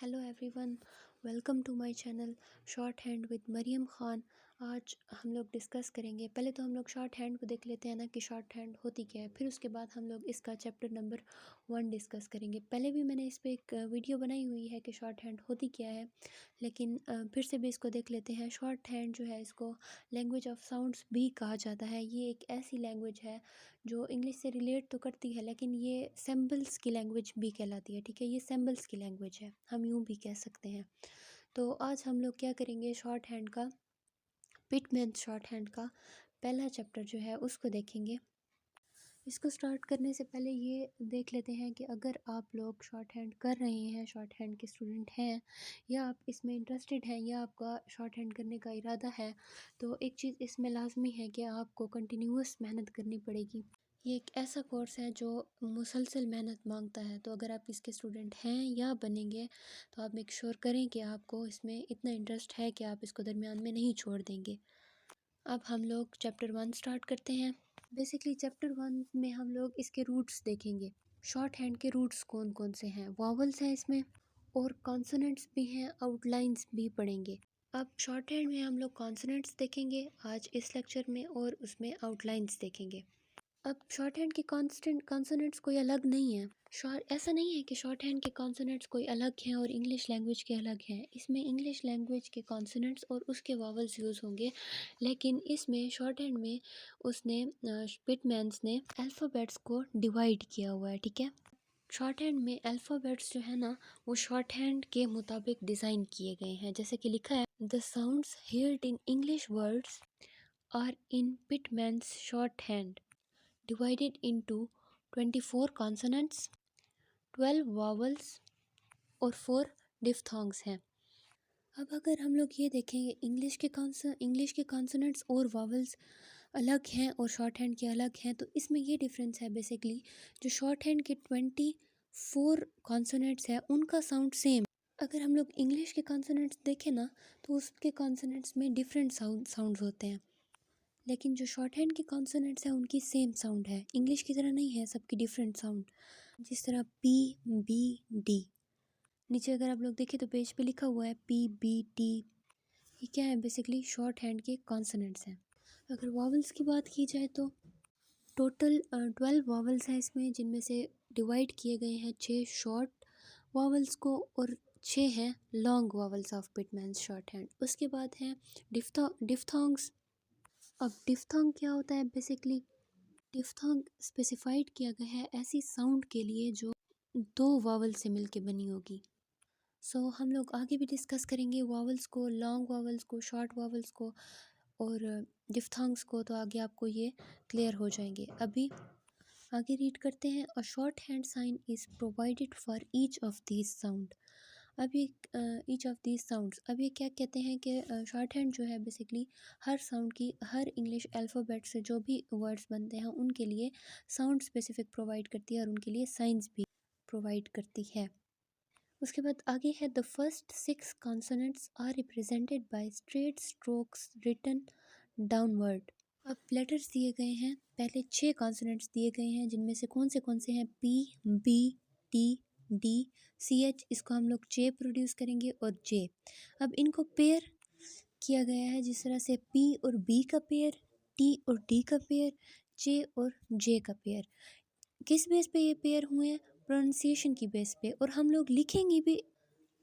Hello everyone, welcome to my channel shorthand with Mariam Khan. आज हम लोग डिस्कस करेंगे। पहले तो हम लोग शॉर्ट हैंड को देख लेते हैं ना कि शॉर्ट हैंड होती क्या है, फिर उसके बाद हम लोग इसका चैप्टर नंबर 1 डिस्कस करेंगे। पहले भी मैंने इस पे एक वीडियो बनाई हुई है कि शॉर्ट हैंड होती क्या है, लेकिन फिर से भी इसको देख लेते हैं। शॉर्ट हैंड जो है इसको लैंग्वेज ऑफ साउंड्स भी कहा जाता है। ये एक ऐसी लैंग्वेज है जो इंग्लिश से रिलेट तो करती है, लेकिन ये सिंबल्स की लैंग्वेज भी कहलाती है। ठीक है, ये सिंबल्स की लैंग्वेज है, हम यूँ भी कह सकते हैं। तो आज हम लोग क्या करेंगे, शॉर्ट हैंड का पिटमैन शॉर्ट हैंड का पहला चैप्टर जो है उसको देखेंगे। इसको स्टार्ट करने से पहले ये देख लेते हैं कि अगर आप लोग शॉर्ट हैंड कर रहे हैं, शॉर्ट हैंड के स्टूडेंट हैं, या आप इसमें इंटरेस्टेड हैं, या आपका शॉर्ट हैंड करने का इरादा है, तो एक चीज़ इसमें लाजमी है कि आपको कंटिन्यूअस मेहनत करनी पड़ेगी। ये एक ऐसा कोर्स है जो मुसलसल मेहनत मांगता है। तो अगर आप इसके स्टूडेंट हैं या बनेंगे तो आप मेक श्योर करें कि आपको इसमें इतना इंटरेस्ट है कि आप इसको दरमियान में नहीं छोड़ देंगे। अब हम लोग चैप्टर 1 स्टार्ट करते हैं। बेसिकली चैप्टर 1 में हम लोग इसके रूट्स देखेंगे। शॉर्ट हैंड के रूट्स कौन कौन से हैं, वॉवल्स हैं इसमें, और कॉन्सोनेंट्स भी हैं, आउटलाइंस भी पढ़ेंगे। अब शॉर्ट हैंड में हम लोग कॉन्सोनेंट्स देखेंगे आज इस लेक्चर में, और उसमें आउटलाइंस देखेंगे। अब शॉर्ट हैंड के कॉन्सोनेंट्स कोई अलग नहीं है। ऐसा नहीं है कि शॉर्ट हैंड के कॉन्सोनेंट्स कोई अलग हैं और इंग्लिश लैंग्वेज के अलग हैं। इसमें इंग्लिश लैंग्वेज के कॉन्सोनेंट्स और उसके वावल्स यूज़ होंगे, लेकिन इसमें शॉर्ट हैंड में उसने पिटमैन्स ने अल्फ़ाबेट्स को डिवाइड किया हुआ है। ठीक है, शॉर्ट हैंड में अल्फ़ाबेट्स जो है ना, वो शॉर्ट हैंड के मुताबिक डिज़ाइन किए गए हैं। जैसे कि लिखा है, the sounds heard in English words are in Pitman's shorthand divided into 24 consonants, 12 vowels और 4 diphthongs हैं। अब अगर हम लोग ये देखेंगे, इंग्लिश के कॉन्सोनेंट्स और वावल्स अलग हैं और शॉर्ट हैंड के अलग हैं, तो इसमें ये डिफरेंस है बेसिकली। जो शॉर्ट हैंड के 24 कॉन्सोनेंट्स हैं उनका साउंड सेम। अगर हम लोग इंग्लिश के कॉन्सोनेंट्स देखें ना, तो उसके कॉन्सोनेंट्स में डिफरेंट साउंड्स होते हैं, लेकिन जो शॉर्ट हैंड के कॉन्सोनेंट्स हैं उनकी सेम साउंड है। इंग्लिश की तरह नहीं है सबकी डिफरेंट साउंड। जिस तरह पी, बी, डी, नीचे अगर आप लोग देखें तो पेज पे लिखा हुआ है पी, बी, टी। ये क्या है, बेसिकली शॉर्ट हैंड के कॉन्सोनेंट्स हैं। अगर वॉवल्स की बात की जाए तो टोटल 12 वॉवल्स हैं इसमें, जिनमें से डिवाइड किए गए हैं 6 शॉर्ट वॉवल्स को और 6 हैं long vowels of Pitman's shorthand. उसके बाद हैं डिफ्थोंग्स। अब डिफ्थोंग क्या होता है, बेसिकली डिफ्थोंग स्पेसिफाइड किया गया है ऐसी साउंड के लिए जो 2 वावल से मिलके बनी होगी। सो हम लोग आगे भी डिस्कस करेंगे वावल्स को, लॉन्ग वावल्स को, शॉर्ट वावल्स को और डिफ्थोंग्स को, तो आगे आपको ये क्लियर हो जाएंगे। अभी आगे रीड करते हैं। A shorthand sign is provided for each of these sound. अब ये ईच ऑफ दीज साउंड्स, अब ये क्या कहते हैं कि शॉर्ट हैंड जो है बेसिकली हर साउंड की, हर इंग्लिश अल्फ़ाबेट से जो भी वर्ड्स बनते हैं उनके लिए साउंड स्पेसिफिक प्रोवाइड करती है और उनके लिए साइंस भी प्रोवाइड करती है। उसके बाद आगे है, the first 6 consonants are represented by straight strokes written downward. अब लेटर्स दिए गए हैं, पहले 6 कॉन्सोनेंट्स दिए गए हैं, जिनमें से कौन से हैं, P, B, T, D, C H, इसको हम लोग जे प्रोड्यूस करेंगे, और जे। अब इनको पेयर किया गया है, जिस तरह से पी और बी का पेयर, टी और डी का पेयर, जे और जे का पेयर। किस बेस पे ये पेयर हुए हैं, प्रोनाउंसिएशन की बेस पे, और हम लोग लिखेंगे भी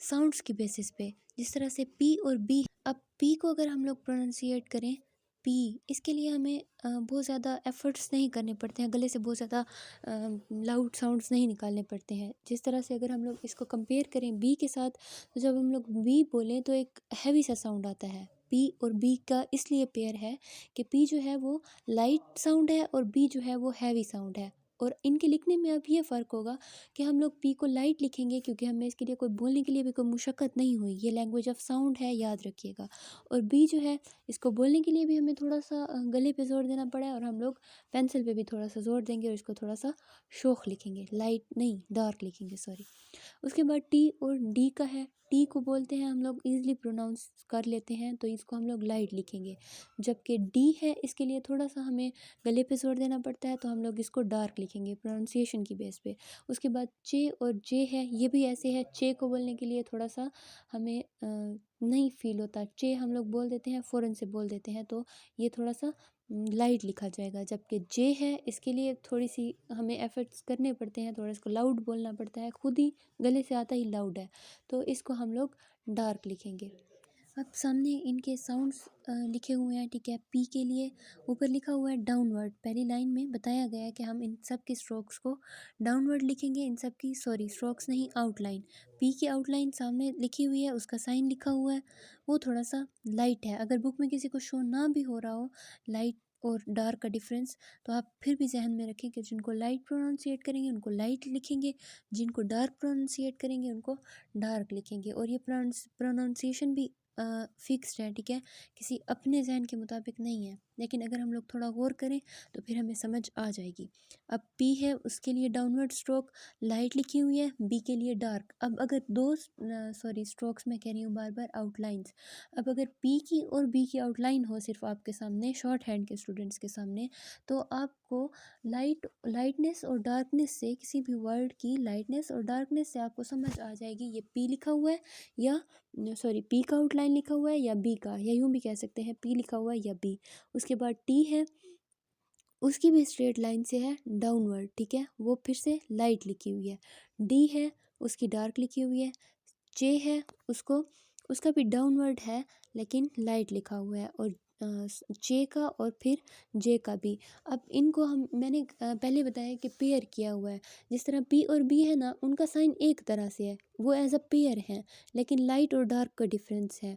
साउंड्स की बेसिस पे, जिस तरह से पी और बी। अब पी को अगर हम लोग प्रोनाउंसिएट करें पी, इसके लिए हमें बहुत ज़्यादा एफ़र्ट्स नहीं करने पड़ते हैं, गले से बहुत ज़्यादा लाउड साउंड्स नहीं निकालने पड़ते हैं। जिस तरह से अगर हम लोग इसको कंपेयर करें बी के साथ, तो जब हम लोग बी बोलें तो एक हैवी सा साउंड आता है। पी और बी का इसलिए पेयर है कि पी जो है वो लाइट साउंड है और बी जो है वो हैवी साउंड है। और इनके लिखने में अब ये फ़र्क होगा कि हम लोग पी को लाइट लिखेंगे क्योंकि हमें इसके लिए कोई बोलने के लिए भी कोई मुशक्क़त नहीं हुई। ये लैंग्वेज ऑफ साउंड है, याद रखिएगा। और बी जो है, इसको बोलने के लिए भी हमें थोड़ा सा गले पे ज़ोर देना पड़ा है, और हम लोग पेंसिल पे भी थोड़ा सा ज़ोर देंगे और इसको थोड़ा सा शोख लिखेंगे, लाइट नहीं डार्क लिखेंगे, सॉरी। उसके बाद टी और डी का है। टी को बोलते हैं हम लोग ईजिली प्रोनाउंस कर लेते हैं, तो इसको हम लोग लाइट लिखेंगे। जबकि डी है, इसके लिए थोड़ा सा हमें गले पे जोर देना पड़ता है, तो हम लोग इसको डार्क लिखेंगे प्रोनाउंसिएशन की बेस पे। उसके बाद चे और जे है, ये भी ऐसे है। चे को बोलने के लिए थोड़ा सा हमें नहीं फील होता, चे हम लोग बोल देते हैं, फ़ौरन से बोल देते हैं, तो ये थोड़ा सा लाइट लिखा जाएगा। जबकि जे है, इसके लिए थोड़ी सी हमें एफर्ट्स करने पड़ते हैं, थोड़ा इसको लाउड बोलना पड़ता है, खुद ही गले से आता ही लाउड है, तो इसको हम लोग डार्क लिखेंगे। अब सामने इनके साउंड्स लिखे हुए हैं, ठीक है। पी के लिए ऊपर लिखा हुआ है डाउनवर्ड। पहली लाइन में बताया गया है कि हम इन सब के स्ट्रोक्स को डाउनवर्ड लिखेंगे, इन सब की, सॉरी स्ट्रोक्स नहीं, आउटलाइन। पी की आउटलाइन सामने लिखी हुई है, उसका साइन लिखा हुआ है, वो थोड़ा सा लाइट है। अगर बुक में किसी को शो ना भी हो रहा हो लाइट और डार्क का डिफरेंस, तो आप फिर भी जहन में रखें कि जिनको लाइट प्रोनाउंसिएट करेंगे उनको लाइट लिखेंगे, जिनको डार्क प्रोनाउंसिएट करेंगे उनको डार्क लिखेंगे। और ये प्रोनाउंसिएशन भी फिक्स्ड है, ठीक है, किसी अपने जहन के मुताबिक नहीं है। लेकिन अगर हम लोग थोड़ा गौर करें तो फिर हमें समझ आ जाएगी। अब पी है, उसके लिए डाउनवर्ड स्ट्रोक लाइट लिखी हुई है, बी के लिए डार्क। अब अगर दो स्ट्रोक्स मैं कह रही हूँ बार बार, आउटलाइंस। अब अगर पी की और बी की आउटलाइन हो सिर्फ आपके सामने, शॉर्ट हैंड के स्टूडेंट्स के सामने, तो आपको लाइटनेस और डार्कनेस से, किसी भी वर्ड की लाइटनेस और डार्कनेस से आपको समझ आ जाएगी ये पी लिखा हुआ है या सॉरी पी का आउटलाइन लिखा हुआ है या बी का, या यूँ भी कह सकते हैं पी लिखा हुआ है या बी। उसके बाद टी है, उसकी भी स्ट्रेट लाइन से है डाउनवर्ड, ठीक है, वो फिर से लाइट लिखी हुई है। डी है, उसकी डार्क लिखी हुई है। जे है, उसको उसका भी डाउनवर्ड है लेकिन लाइट लिखा हुआ है। और जे का और फिर जे का भी। अब इनको मैंने पहले बताया कि पेयर किया हुआ है। जिस तरह पी और बी है ना, उनका साइन एक तरह से है, वो एज अ पेयर है, लेकिन लाइट और डार्क का डिफरेंस है।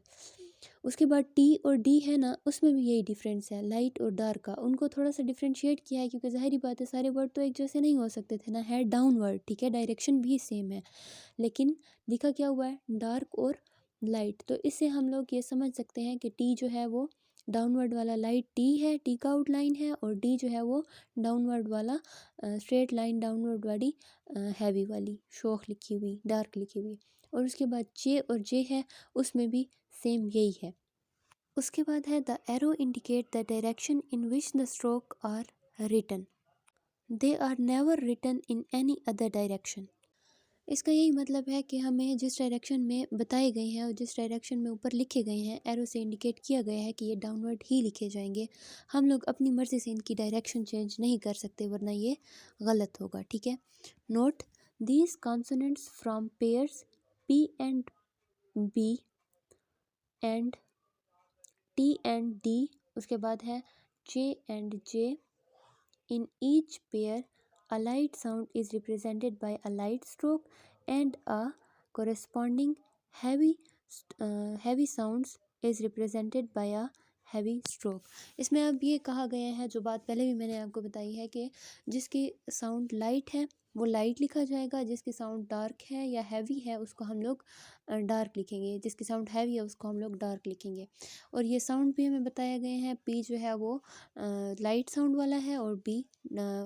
उसके बाद टी और डी है ना, उसमें भी यही डिफरेंस है, लाइट और डार्क का। उनको थोड़ा सा डिफ्रेंशिएट किया है, क्योंकि ज़ाहिरी बात है सारे वर्ड तो एक जैसे नहीं हो सकते थे ना, है डाउनवर्ड, ठीक है, डायरेक्शन भी सेम है, लेकिन लिखा क्या हुआ है, डार्क और लाइट। तो इससे हम लोग ये समझ सकते हैं कि टी जो है वो डाउनवर्ड वाला लाइट टी है, टी का आउटलाइन है, और डी जो है वो डाउनवर्ड वाला स्ट्रेट लाइन डाउनवर्ड वाली हैवी वाली शोख लिखी हुई, डार्क लिखी हुई। और उसके बाद जे और जे है, उसमें भी सेम यही है। उसके बाद है the arrow indicate the direction in which the stroke are written, they are never written in any other direction. इसका यही मतलब है कि हमें जिस डायरेक्शन में बताए गए हैं और जिस डायरेक्शन में ऊपर लिखे गए हैं, एरो से इंडिकेट किया गया है कि ये डाउनवर्ड ही लिखे जाएंगे, हम लोग अपनी मर्ज़ी से इनकी डायरेक्शन चेंज नहीं कर सकते, वरना ये गलत होगा, ठीक है। Note these consonants from pairs P and B and T and D, उसके बाद है J and J. In each pair, a light sound is represented by a light stroke and a corresponding heavy sounds is represented by a heavy stroke। इसमें अब ये कहा गया है, जो बात पहले भी मैंने आपको बताई है, कि जिसकी साउंड लाइट है वो लाइट लिखा जाएगा, जिसकी साउंड डार्क है या हैवी है उसको हम लोग डार्क लिखेंगे, जिसकी साउंड हैवी है उसको हम लोग डार्क लिखेंगे। और ये साउंड भी हमें बताया गए हैं, पी जो है वो लाइट साउंड वाला है और B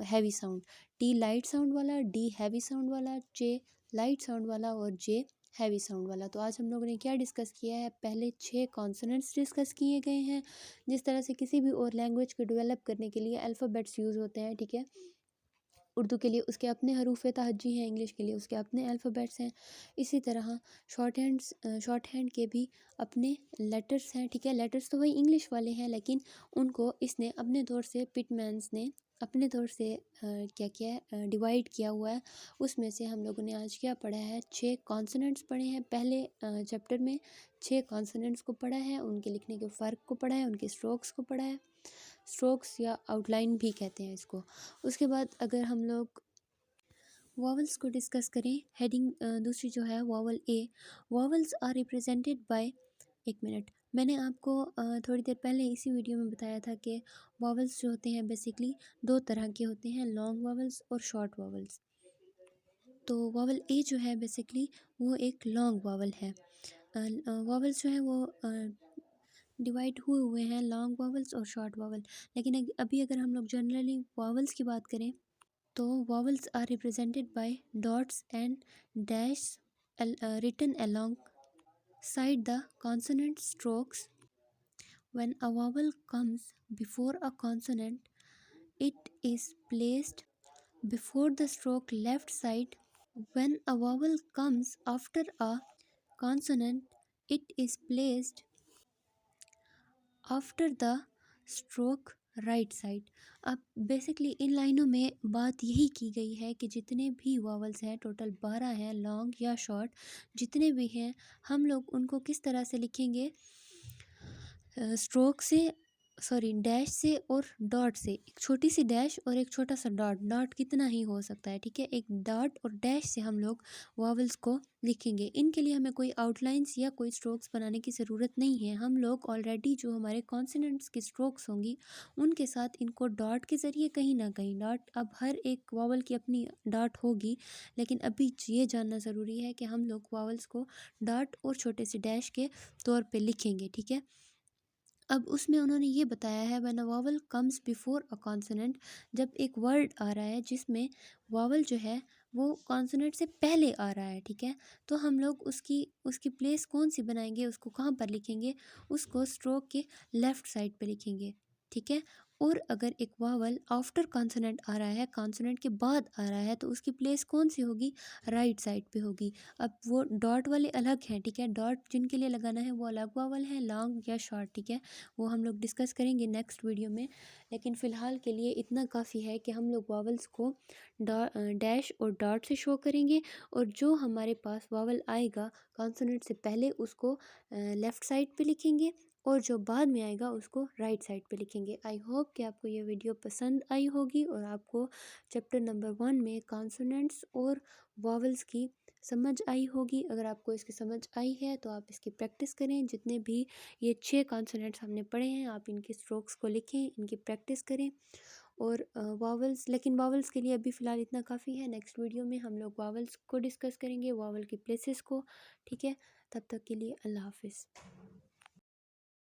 heavy sound. T light sound वाला, डी हैवी साउंड वाला, जे लाइट साउंड वाला और जे हैवी साउंड वाला। तो आज हम लोगों ने क्या डिस्कस किया है, पहले 6 कॉन्सोनेंट्स डिस्कस किए गए हैं। जिस तरह से किसी भी और लैंग्वेज को डेवलप करने के लिए अल्फ़ाबेट्स यूज़ होते हैं, ठीक है, उर्दू के लिए उसके अपने हरूफ तहज्जी हैं, इंग्लिश के लिए उसके अपने अल्फ़ाबेट्स हैं, इसी तरह शॉर्ट हैंड के भी अपने लेटर्स हैं, ठीक है। लेटर्स तो वही इंग्लिश वाले हैं, लेकिन उनको इसने अपने तौर से, पिटमैन्स ने अपने तौर से क्या किया है, डिवाइड किया हुआ है। उसमें से हम लोगों ने आज क्या पढ़ा है, 6 कॉन्सोनेंट्स पढ़े हैं। पहले चैप्टर में 6 कॉन्सोनेंट्स को पढ़ा है, उनके लिखने के फ़र्क को पढ़ा है, उनके स्ट्रोक्स को पढ़ा है, स्ट्रोक्स या आउटलाइन भी कहते हैं इसको। उसके बाद अगर हम लोग वॉवल्स को डिस्कस करें, हेडिंग दूसरी जो है vowel A, vowels are represented by, एक मिनट, मैंने आपको थोड़ी देर पहले इसी वीडियो में बताया था कि वॉवल्स जो होते हैं बेसिकली 2 तरह के होते हैं, लॉन्ग वॉवल्स और शॉर्ट वॉवल्स। तो वॉवल ए जो है बेसिकली वो एक लॉन्ग वॉवल है। वॉवल्स जो है वो डिवाइड हुए हुए हैं, लॉन्ग वॉवल्स और शॉर्ट वॉवल। लेकिन अभी अगर हम लोग जनरली वॉवल्स की बात करें तो vowels are represented by dots and dash written alongside the consonant strokes. When a vowel comes before a consonant, it is placed before the stroke left side. When a vowel comes after a consonant, it is placed after the stroke right side. अब basically इन लाइनों में बात यही की गई है कि जितने भी वावल्स हैं, टोटल 12 हैं, लॉन्ग या शॉर्ट जितने भी हैं, हम लोग उनको किस तरह से लिखेंगे, स्ट्रोक से, सॉरी डैश से और डॉट से। एक छोटी सी डैश और एक छोटा सा डॉट, डॉट कितना ही हो सकता है, ठीक है। एक डॉट और डैश से हम लोग वावल्स को लिखेंगे। इनके लिए हमें कोई आउटलाइंस या कोई स्ट्रोक्स बनाने की ज़रूरत नहीं है। हम लोग ऑलरेडी जो हमारे कॉन्सोनेंट्स की स्ट्रोक्स होंगी उनके साथ इनको डॉट के ज़रिए कहीं ना कहीं, डॉट अब हर एक वावल की अपनी डॉट होगी, लेकिन अभी ये जानना ज़रूरी है कि हम लोग वावल्स को डॉट और छोटे से डैश के तौर पर लिखेंगे, ठीक है। अब उसमें उन्होंने ये बताया है when a vowel comes before a consonant, जब एक वर्ड आ रहा है जिसमें वावल जो है वो कॉन्सोनेंट से पहले आ रहा है, ठीक है, तो हम लोग उसकी उसकी प्लेस कौन सी बनाएंगे, उसको कहाँ पर लिखेंगे, उसको स्ट्रोक के लेफ़्ट साइड पे लिखेंगे, ठीक है। और अगर एक वावल आफ्टर कॉन्सोनेंट आ रहा है, कॉन्सोनेंट के बाद आ रहा है, तो उसकी प्लेस कौन सी होगी, राइट साइड पे होगी। अब वो डॉट वाले अलग हैं, ठीक है, डॉट जिनके लिए लगाना है वो अलग वावल है, लॉन्ग या शॉर्ट, ठीक है, वो हम लोग डिस्कस करेंगे नेक्स्ट वीडियो में। लेकिन फ़िलहाल के लिए इतना काफ़ी है कि हम लोग वावल्स को डैश और डॉट से शो करेंगे, और जो हमारे पास वावल आएगा कॉन्सोनेंट से पहले उसको लेफ़्ट साइड पे लिखेंगे, और जो बाद में आएगा उसको राइट साइड पे लिखेंगे। आई होप कि आपको ये वीडियो पसंद आई होगी और आपको चैप्टर नंबर 1 में कॉन्सोनेंट्स और वावल्स की समझ आई होगी। अगर आपको इसकी समझ आई है तो आप इसकी प्रैक्टिस करें। जितने भी ये 6 कॉन्सोनेंट्स हमने पढ़े हैं, आप इनके स्ट्रोक्स को लिखें, इनकी प्रैक्टिस करें। और वावल्स, लेकिन वावल्स के लिए अभी फ़िलहाल इतना काफ़ी है। नेक्स्ट वीडियो में हम लोग वावल्स को डिस्कस करेंगे, वावल की प्लेसेस को, ठीक है। तब तक के लिए अल्लाह हाफिज़।